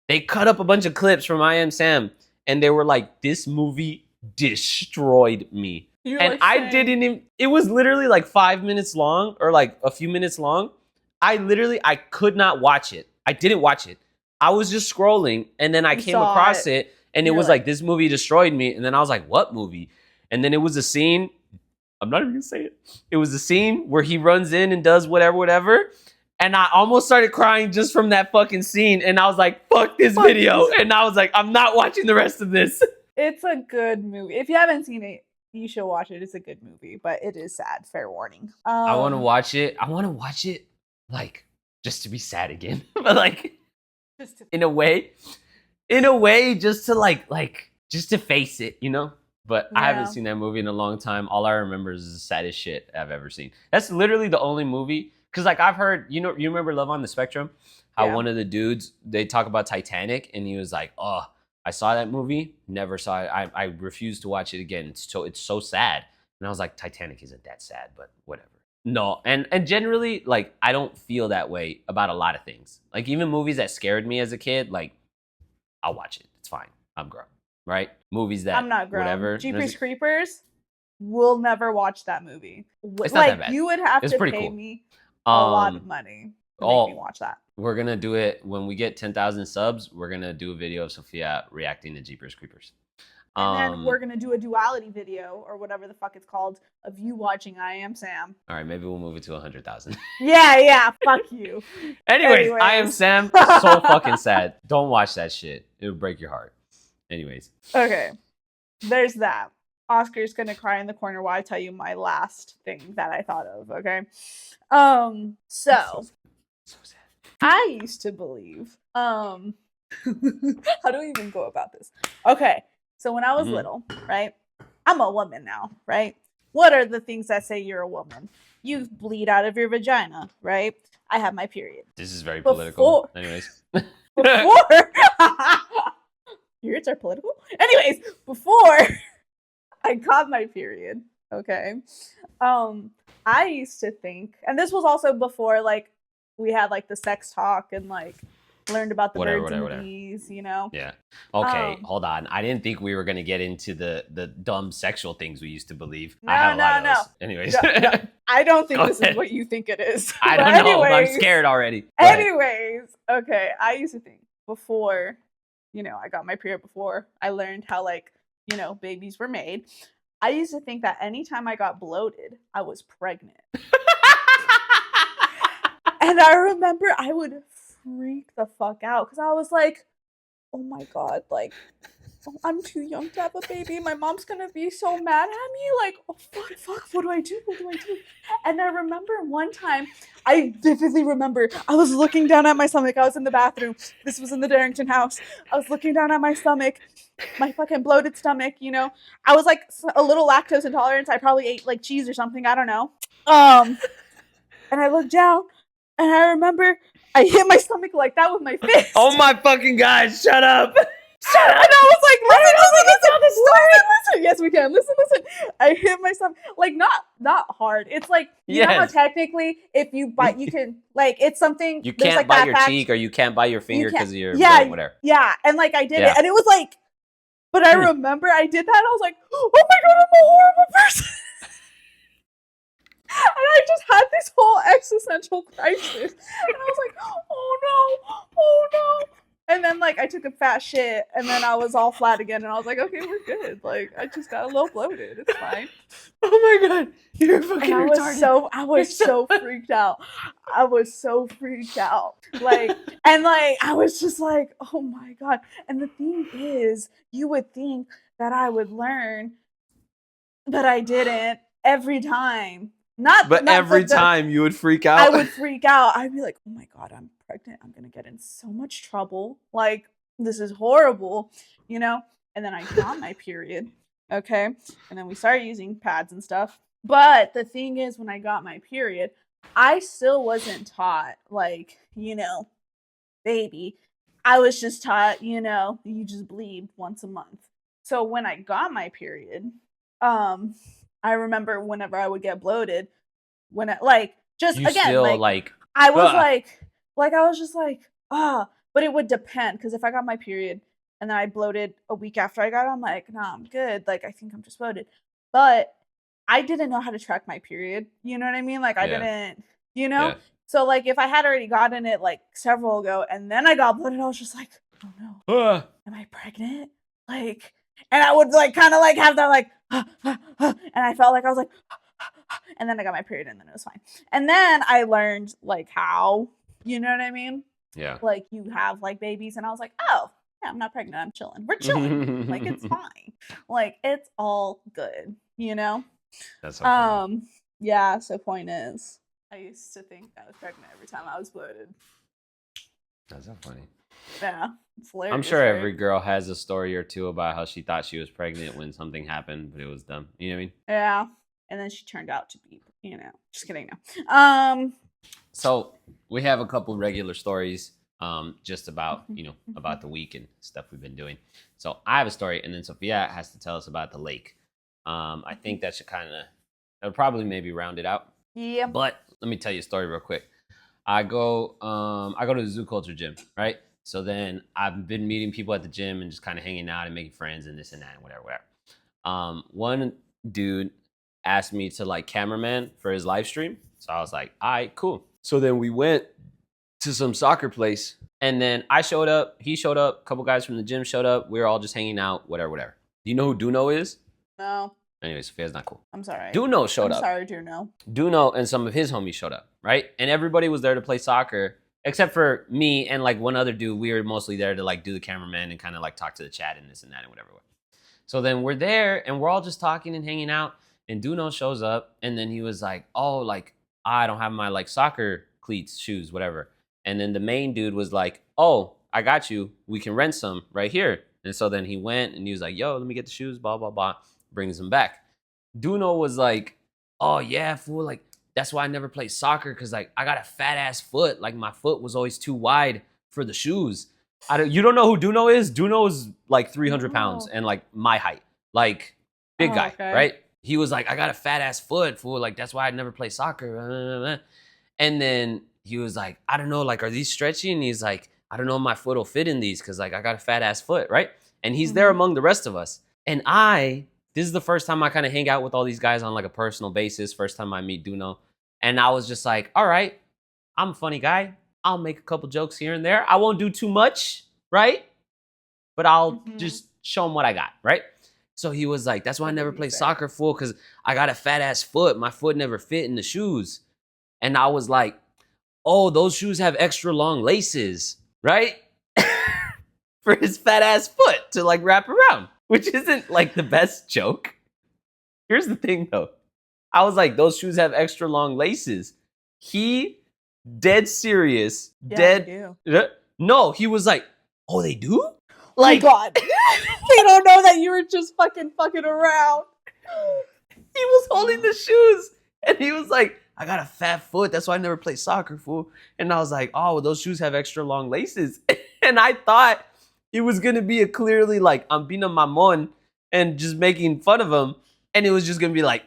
They cut up a bunch of clips from I Am Sam. And they were like, this movie destroyed me. And I didn't even, it was literally like 5 minutes long or like a few minutes long. I could not watch it. I didn't watch it. I was just scrolling and then I came across it And it You're was like- like, this movie destroyed me. And then I was like, what movie? And then it was a scene. I'm not even gonna say it. It was a scene where he runs in and does whatever. And I almost started crying just from that fucking scene. And I was like, fuck this video. And I was like, I'm not watching the rest of this. It's a good movie. If you haven't seen it, you should watch it. It's a good movie, but it is sad. Fair warning. I want to watch it. I want to watch it like just to be sad again. But like just to- in a way, just to like just to face it, you know? But I haven't Yeah. seen that movie in a long time. All I remember is the saddest shit I've ever seen. That's literally the only movie. Because like I've heard, you remember Love on the Spectrum? How Yeah. one of the dudes, they talk about Titanic, and he was like, oh, I saw that movie, never saw it. I refuse to watch it again. It's so sad. And I was like, Titanic isn't that sad, but whatever. No, and generally, like, I don't feel that way about a lot of things. Like, even movies that scared me as a kid, like, I'll watch it. It's fine. I'm grown, right? Movies that I'm not grown. whatever. Jeepers Creepers. Will never watch that movie. It's not like that bad. you would have It's to pretty pay cool. me a lot of money to make me watch that. We're gonna do it when we get 10,000 subs. We're gonna do a video of Sophia reacting to Jeepers Creepers. And then we're gonna do a duality video or whatever the fuck it's called of you watching I Am Sam. All right, maybe we'll move it to 100,000. Yeah, fuck you. Anyways, I Am Sam. So fucking sad. Don't watch that shit. It'll break your heart. Anyways. Okay, there's that. Oscar's gonna cry in the corner while I tell you my last thing that I thought of. Okay, so sad. I used to believe. How do I even go about this? Okay, so when I was little, right? I'm a woman now, right? What are the things that say you're a woman? You bleed out of your vagina, right? I have my period. This is very political. Anyways. Before periods are political? Anyways, before I got my period, okay, I used to think, and this was also before, like, we had, like, the sex talk and, like, learned about the birds and the bees, you know? Yeah. Okay, hold on. I didn't think we were going to get into the dumb sexual things we used to believe. No, I have a lot of those. Anyways. I don't think this is what you think it is. I don't know. I'm scared already. Anyways, okay, I used to think before, I got my period, before I learned how, like, babies were made, I used to think that anytime I got bloated, I was pregnant. And I remember I would freak the fuck out because I was like, oh my God, like, I'm too young to have a baby. My mom's gonna be so mad at me. Like, oh fuck, what do I do? And I remember one time, I vividly remember, I was looking down at my stomach. I was in the bathroom. This was in the Darrington house. I was looking down at my stomach, my fucking bloated stomach, I was like a little lactose intolerant. I probably ate like cheese or something. I don't know. And I looked down and I remember I hit my stomach like that with my fist. Oh my fucking God, shut up. Shut up. And I was like, listen. Yes, we can. Listen. I hit my stomach, like, not hard. It's like, you know how technically if you bite, you can, like, it's something. You can't like bite your cheek or you can't bite your finger because of your whatever. Yeah, and like I did it and it was like, but I remember I did that and I was like, oh my God, I'm a horrible person. And I just had this whole existential crisis. And I was like, oh no. And then, like, I took a fat shit, and then I was all flat again, and I was like, okay, we're good. Like, I just got a little bloated. It's fine. Oh my God. You're fucking retarded. I was so freaked out. Like, and, like, I was just like, oh my God. And the thing is, you would think that I would learn, but I didn't every time. But every time you would freak out. I would freak out. I'd be like, oh my God, I'm pregnant. I'm going to get in so much trouble. Like, this is horrible, And then I got my period. Okay. And then we started using pads and stuff. But the thing is, when I got my period, I still wasn't taught, like, baby. I was just taught, you just bleed once a month. So when I got my period, I remember whenever I would get bloated, when I, like, just you again, still, like I was I was just like, but it would depend, because if I got my period and then I bloated a week after I got it, I'm like, nah, I'm good. Like, I think I'm just bloated. But I didn't know how to track my period. You know what I mean? Like, I didn't, Yeah. So, like, if I had already gotten it, like, several ago, and then I got bloated, I was just like, oh no, am I pregnant? like, and I would like kind of like have that like, and I felt like I was like, and then I got my period and then it was fine. And then I learned like how, you know what I mean? Yeah. Like you have like babies, and I was like, oh, yeah, I'm not pregnant. I'm chilling. We're chilling. Like it's fine. Like it's all good, you know? That's so funny. Yeah, so point is, I used to think I was pregnant every time I was bloated. That's so funny. Yeah, it's hilarious. I'm sure every girl has a story or two about how she thought she was pregnant when something happened, but it was dumb. You know what I mean? Yeah, and then she turned out to be, just kidding. No. So we have a couple regular stories, just about about the week and stuff we've been doing. So I have a story, and then Sophia has to tell us about the lake. I think that should that'll probably maybe round it out. Yeah. But let me tell you a story real quick. I go to the Zoo Culture gym, right? So then I've been meeting people at the gym and just kind of hanging out and making friends and this and that and whatever. One dude asked me to like cameraman for his live stream. So I was like, all right, cool. So then we went to some soccer place, and then I showed up, he showed up, a couple guys from the gym showed up. We were all just hanging out, whatever. Do you know who Duno is? No. Anyway, Sophia's not cool. I'm sorry. Duno showed up. I'm sorry, Duno. Duno and some of his homies showed up, right? And everybody was there to play soccer, except for me and like one other dude. We were mostly there to like do the cameraman and kind of like talk to the chat and this and that and whatever. So then we're there and we're all just talking and hanging out. And Duno shows up, and then he was like, oh, like, I don't have my like soccer cleats, shoes, whatever. And then the main dude was like, oh, I got you. We can rent some right here. And so then he went and he was like, yo, let me get the shoes, blah, blah, blah. Brings them back. Duno was like, oh yeah, fool, like that's why I never played soccer, because like I got a fat ass foot. Like my foot was always too wide for the shoes. You don't know who Duno is? Duno is like 300 pounds and like my height. Like big guy, okay. Right? He was like, I got a fat ass foot, fool. Like that's why I never play soccer. And then he was like, I don't know, like are these stretchy? And he's like, I don't know if my foot will fit in these because like I got a fat ass foot, right? And he's there among the rest of us. And this is the first time I kind of hang out with all these guys on like a personal basis. First time I meet Duno. And I was just like, all right, I'm a funny guy. I'll make a couple jokes here and there. I won't do too much, right? But I'll just show him what I got, right? So he was like, that's why I never play soccer, fool, because I got a fat ass foot. My foot never fit in the shoes. And I was like, oh, those shoes have extra long laces, right? For his fat ass foot to like wrap around, which isn't like the best joke. Here's the thing though. I was like, those shoes have extra long laces. He dead serious. Yeah, No, he was like, oh, they do? Like, oh God. They don't know that you were just fucking around. He was holding the shoes and he was like, I got a fat foot. That's why I never play soccer, fool. And I was like, oh, well, those shoes have extra long laces. And I thought it was going to be a clearly like, I'm being a mamon and just making fun of him. And it was just going to be like,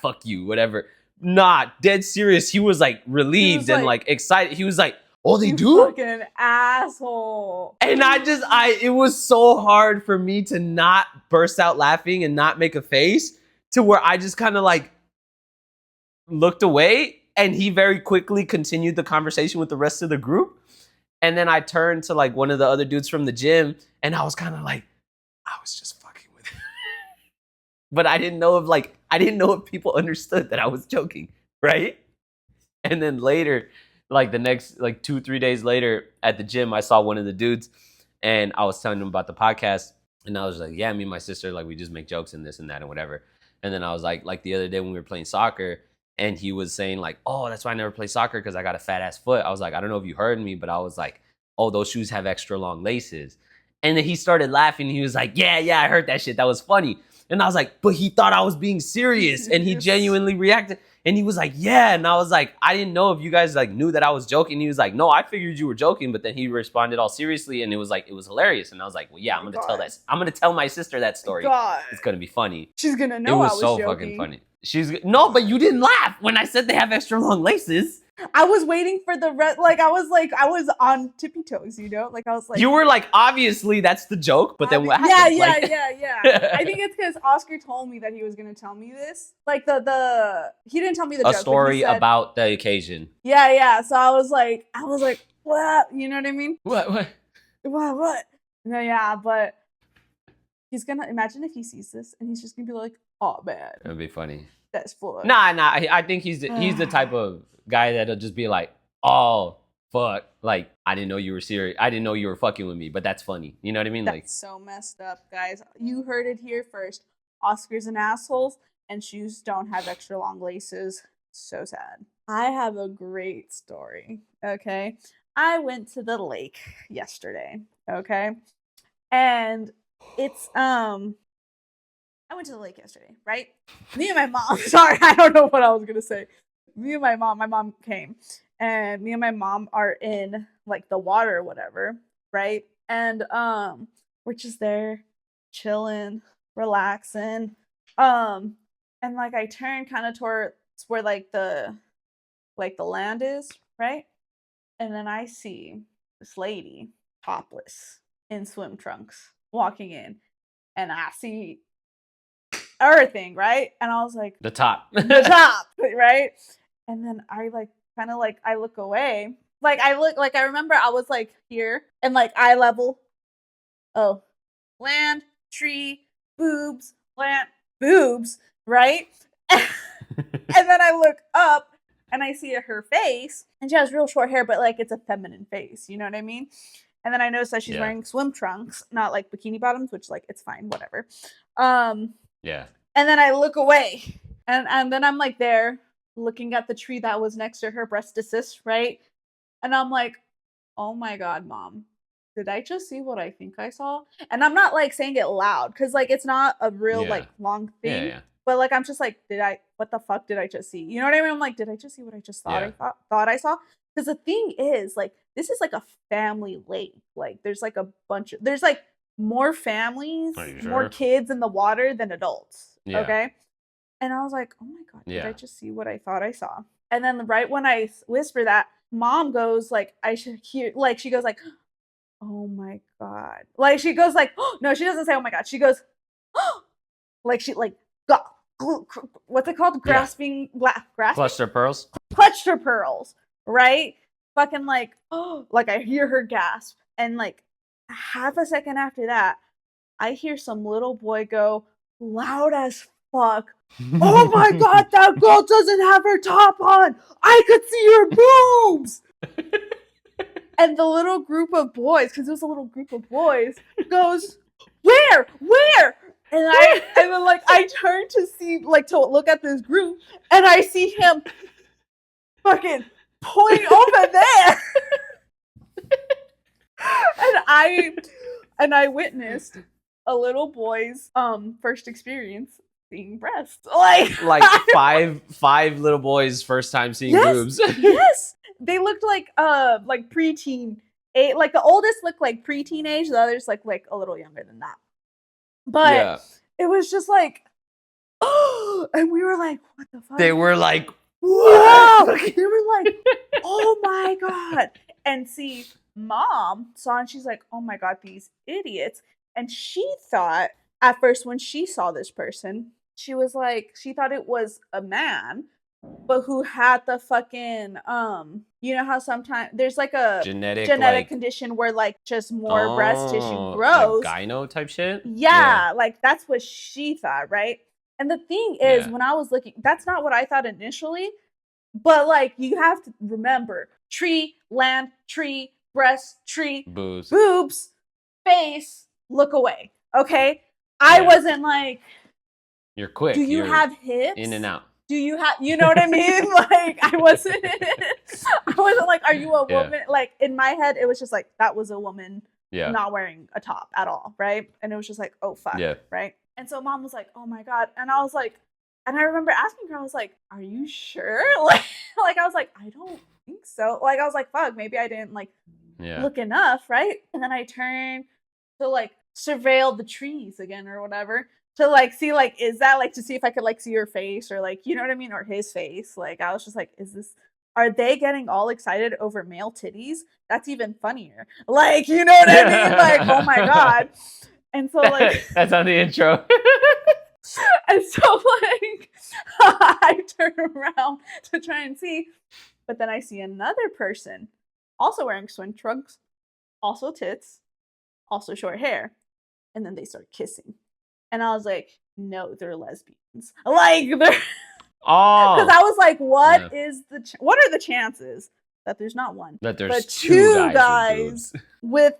fuck you, whatever. Nah, dead serious. He was like relieved and like excited. He was like, oh, they do? Fucking asshole. And it was so hard for me to not burst out laughing and not make a face, to where I just kind of like looked away, and he very quickly continued the conversation with the rest of the group. And then I turned to like one of the other dudes from the gym, and I was kind of like, I was just fucking with him. But I didn't know if people understood that I was joking, right? And then later, like the next like 2-3 days later at the gym, I saw one of the dudes, and I was telling him about the podcast, and I was like, yeah, me and my sister, like we just make jokes and this and that and whatever. And then I was like the other day when we were playing soccer, and he was saying like, oh, that's why I never play soccer, because I got a fat ass foot. I was like, I don't know if you heard me, but I was like, oh, those shoes have extra long laces. And then he started laughing. He was like, yeah, I heard that shit. That was funny. And I was like, but he thought I was being serious. And he genuinely reacted. And he was like, yeah. And I was like, I didn't know if you guys like knew that I was joking. He was like, no, I figured you were joking. But then he responded all seriously, and it was like, it was hilarious. And I was like, well, yeah, I'm going to tell my sister that story. God. It's going to be funny. She's going to know I was so joking. Fucking funny. No, but you didn't laugh when I said they have extra long laces. I was waiting for the I was on tippy toes, you know? Like I was like, you were like, obviously that's the joke, but then what happened? Yeah. I think it's because Oscar told me that he was gonna tell me this. Like he didn't tell me the joke. A story about the occasion. Yeah. So I was like, what? You know what I mean? What? No, yeah, but he's gonna imagine if he sees this and he's just gonna be like, oh man, That'd be funny. that's full. Nah. I think he's the type of guy that'll just be like, oh fuck, like I didn't know you were serious. I didn't know you were fucking with me, but that's funny. You know what I mean? That's Like, so messed up, guys. You heard it here first. Oscar's an assholes, and shoes don't have extra long laces. So sad. I have a great story. Okay. I went to the lake yesterday. Okay. And it's I went to the lake yesterday, right? Me and my mom. Sorry, I don't know what I was gonna say. Me and my mom came, and me and my mom are in like the water or whatever, right? And we're just there chilling, relaxing. And like I turn kind of towards where the land is, right? And then I see this lady topless in swim trunks walking in, and I see everything, right? And I was like, the top. the top, right? And then I like kind of like I look away. Like I remember I was like here and like eye level. Oh, land, tree, boobs, land, boobs, right? And then I look up and I see her face, and she has real short hair, but like it's a feminine face, you know what I mean? And then I noticed that she's wearing swim trunks, not like bikini bottoms, which like it's fine, whatever. Yeah. And then I look away, and then I'm like there looking at the tree that was next to her breast assist, right? And I'm like, oh my god, mom, did I just see what I think I saw? And I'm not like saying it loud because like it's not a real like long thing. Yeah. But like I'm just like, what the fuck did I just see? You know what I mean? I'm like, did I just see what I just thought I saw? Because the thing is, like, this is like a family lake. Like there's like there's like more families, more kids in the water than adults. Yeah. Okay. And I was like, oh my god, did I just see what I thought I saw? And then right when I whisper that, mom goes like, I should hear, like she goes like, oh my god. Like she goes like, oh, no, she doesn't say oh my god. She goes, oh, like she like got what's it called? Grasping. Cluster pearls. Clutched her pearls, right? Fucking like, oh, like I hear her gasp. And like half a second after that, I hear some little boy go loud as fuck, oh my god, that girl doesn't have her top on. I could see her boobs. And the little group of boys, because it was a little group of boys, goes, where? And then like I turn to see, like to look at this group, and I see him fucking point over there. And I witnessed a little boy's first experience seeing breasts. Like five little boys' first time seeing boobs. Yes. They looked like preteen. Like the oldest looked like preteen age, the others like a little younger than that. But it was just like, oh, and we were like, what the fuck? They were like, whoa! They were like, oh my god. And see, mom saw and she's like, oh my god, these idiots. And she thought at first when she saw this person, she was like, she thought it was a man, but who had the fucking you know how sometimes there's like a genetic condition where like just more breast tissue grows, like gyno type shit. Yeah, like that's what she thought, right? And the thing is, when I was looking, that's not what I thought initially, but like you have to remember: tree, land, tree, breast, tree, boobs, face, look away. Okay, I wasn't like, you're quick. Do you have hips? In and out. Do you have, you know what I mean? Like I wasn't like, are you a woman? Like in my head, it was just like that was a woman not wearing a top at all, right? And it was just like, oh fuck, right? And so mom was like, oh my god, and I was like, and I remember asking her, I was like, are you sure? Like I was like, I don't think so. Like I was like, fuck, maybe I didn't like look enough, right? And then I turned to like surveil the trees again or whatever. To like see like is that like to see if I could like see her face or like you know what I mean or his face. Like I was just like, are they getting all excited over male titties? That's even funnier. Like you know what I mean? Like oh my god. And so like that's on the intro. And so like I turn around to try and see, but then I see another person also wearing swim trunks, also tits, also short hair. And then they start kissing. And I was like, no, they're lesbians. Like, they're. Because Oh, I was like, what yeah. what are the chances that there's not one, That there's but two two guys with guys boobs. with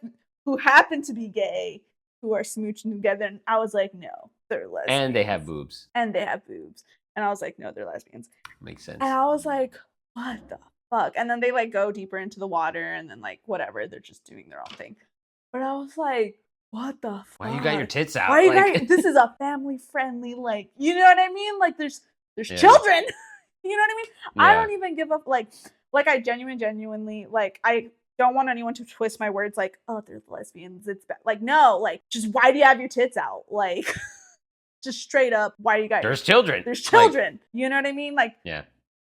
who happen to be gay who are smooching together? And I was like, no, they're lesbians. And they have boobs. And they have boobs. And I was like, no, they're lesbians. Makes sense. And I was like, what the fuck? And then they like go deeper into the water and then like whatever, they're just doing their own thing. But I was like, what the fuck? Why you got your tits out? Why you like... got this is a family friendly, like, you know what I mean? Like there's children. You know what I mean? Yeah. I don't even give up like I genuinely like I don't want anyone to twist my words like, oh, they're lesbians. It's bad. Like, no, like just why do you have your tits out? Like just straight up, why you got There's children. There's children. Like, you know what I mean? Like, yeah.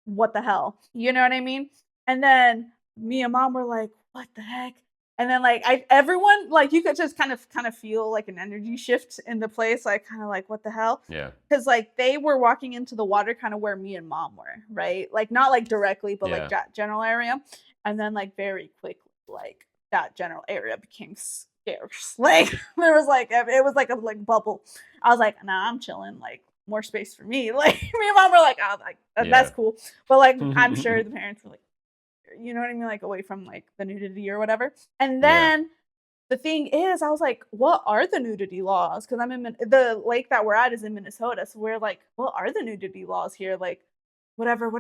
What the hell? You know what I mean? And then me and mom were like, what the heck? And then like everyone, like you could just kind of feel like an energy shift in the place, like kind of like what the hell? Yeah. Because like they were walking into the water kind of where me and mom were, right? Like not like directly, but like that general area. And then like very quickly, like that general area became scarce. Like there was like it was like a like bubble. I was like, nah, I'm chilling. Like more space for me. Like me and mom were like, oh, like that's cool. But like I'm sure the parents were like, you know what I mean? Like away from like the nudity or whatever. And then the thing is, I was like, what are the nudity laws? Because I'm in the lake that we're at is in Minnesota. So we're like, what are the nudity laws here? Like, whatever.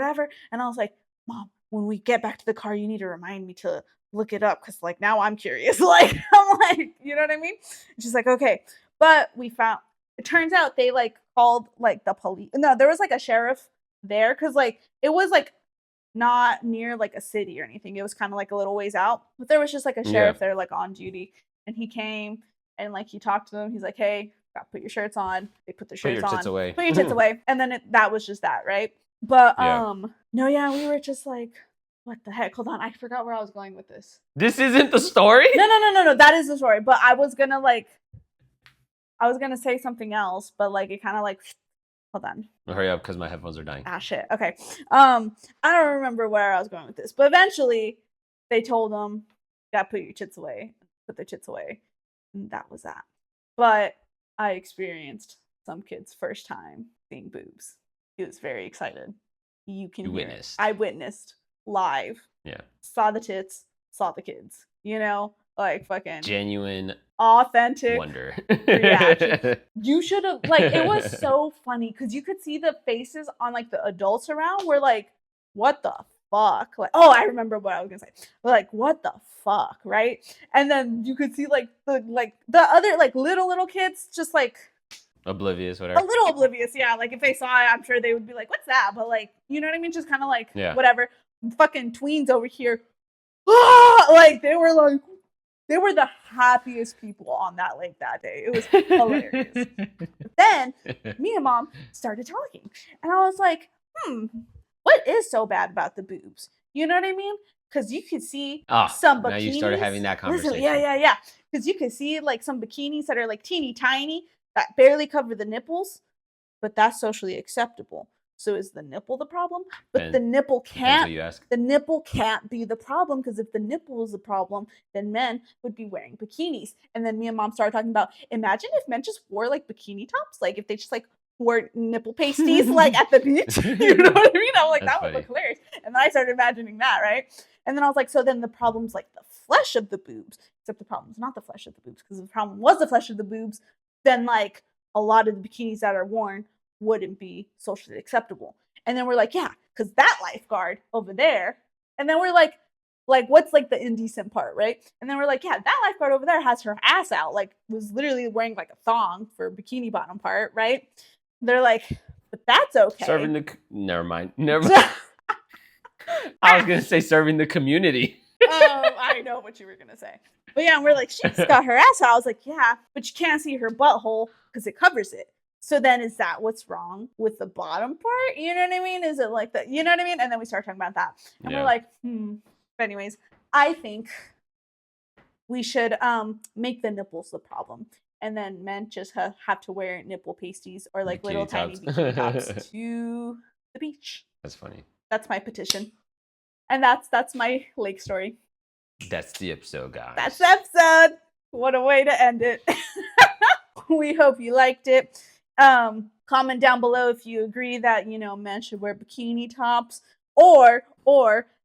And I was like, Mom, when we get back to the car, you need to remind me to look it up. Because like now I'm curious. Like, I'm like, you know what I mean? And she's like, okay. But it turns out they like called like the police. No, there was like a sheriff there. Because like, it was like, not near like a city or anything. It was kind of like a little ways out, but there was just like a sheriff there like on duty, and he came and like he talked to them. He's like, hey, got put your shirts on. They put their shirts on. Tits away. Put your tits away. And then that was just that, right? But no, yeah, we were just like, what the heck? Hold on, I forgot where I was going with this. This isn't the story? No, that is the story. But I was gonna say something else, but like it kind of like, hold on. Hurry up, because my headphones are dying. Ah, shit. Okay. I don't remember where I was going with this, but eventually they told them, "Gotta put your tits away." Put their tits away, and that was that. But I experienced some kid's first time seeing boobs. He was very excited. You witnessed. I witnessed live. Yeah. Saw the tits. Saw the kids. You know, like fucking genuine. Authentic wonder reaction. You should have like it was so funny because you could see the faces on like the adults around were like, what the fuck? Like, oh, I remember what I was gonna say. Like, what the fuck, right? And then you could see like the other like little kids just like oblivious, whatever. A little oblivious, yeah. Like if they saw it, I'm sure they would be like, what's that? But like, you know what I mean? Just kind of like whatever. Fucking tweens over here. Like they were the happiest people on that lake that day. It was hilarious. Then me and mom started talking. And I was like, what is so bad about the boobs? You know what I mean? Because you could see some bikinis. Now you started having that conversation. Listen, yeah. Because you could see like some bikinis that are like teeny tiny that barely cover the nipples, but that's socially acceptable. So is the nipple the problem? But the nipple can't. The nipple can't be the problem because if the nipple is the problem, then men would be wearing bikinis. And then me and mom started talking about imagine if men just wore like bikini tops, like if they just like wore nipple pasties like at the beach. You know what I mean? I'm like that would look hilarious. And then I started imagining that, right? And then I was like, so then the problem's like the flesh of the boobs, except the problem's not the flesh of the boobs because if the problem was the flesh of the boobs, then like a lot of the bikinis that are worn wouldn't be socially acceptable. And then we're like, yeah, because that lifeguard over there. And then we're like, what's like the indecent part, right? And then we're like, yeah, that lifeguard over there has her ass out, like was literally wearing like a thong for bikini bottom part, right? They're like, but that's okay. Serving the never mind. I was gonna say serving the community. I know what you were gonna say. But yeah, and we're like, she's got her ass out. I was like, yeah, but you can't see her butthole because it covers it. So then is that what's wrong with the bottom part? You know what I mean? Is it like that? You know what I mean? And then we start talking about that. And we're like, But anyways, I think we should make the nipples the problem. And then men just have to wear nipple pasties or like little tiny bikini tops to the beach. That's funny. That's my petition. And that's my lake story. That's the episode, guys. That's the episode. What a way to end it. We hope you liked it. Comment down below if you agree that, men should wear bikini tops, or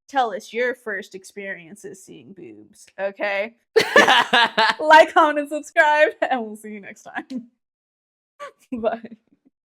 tell us your first experiences seeing boobs, okay? Like, comment, and subscribe, and we'll see you next time. Bye.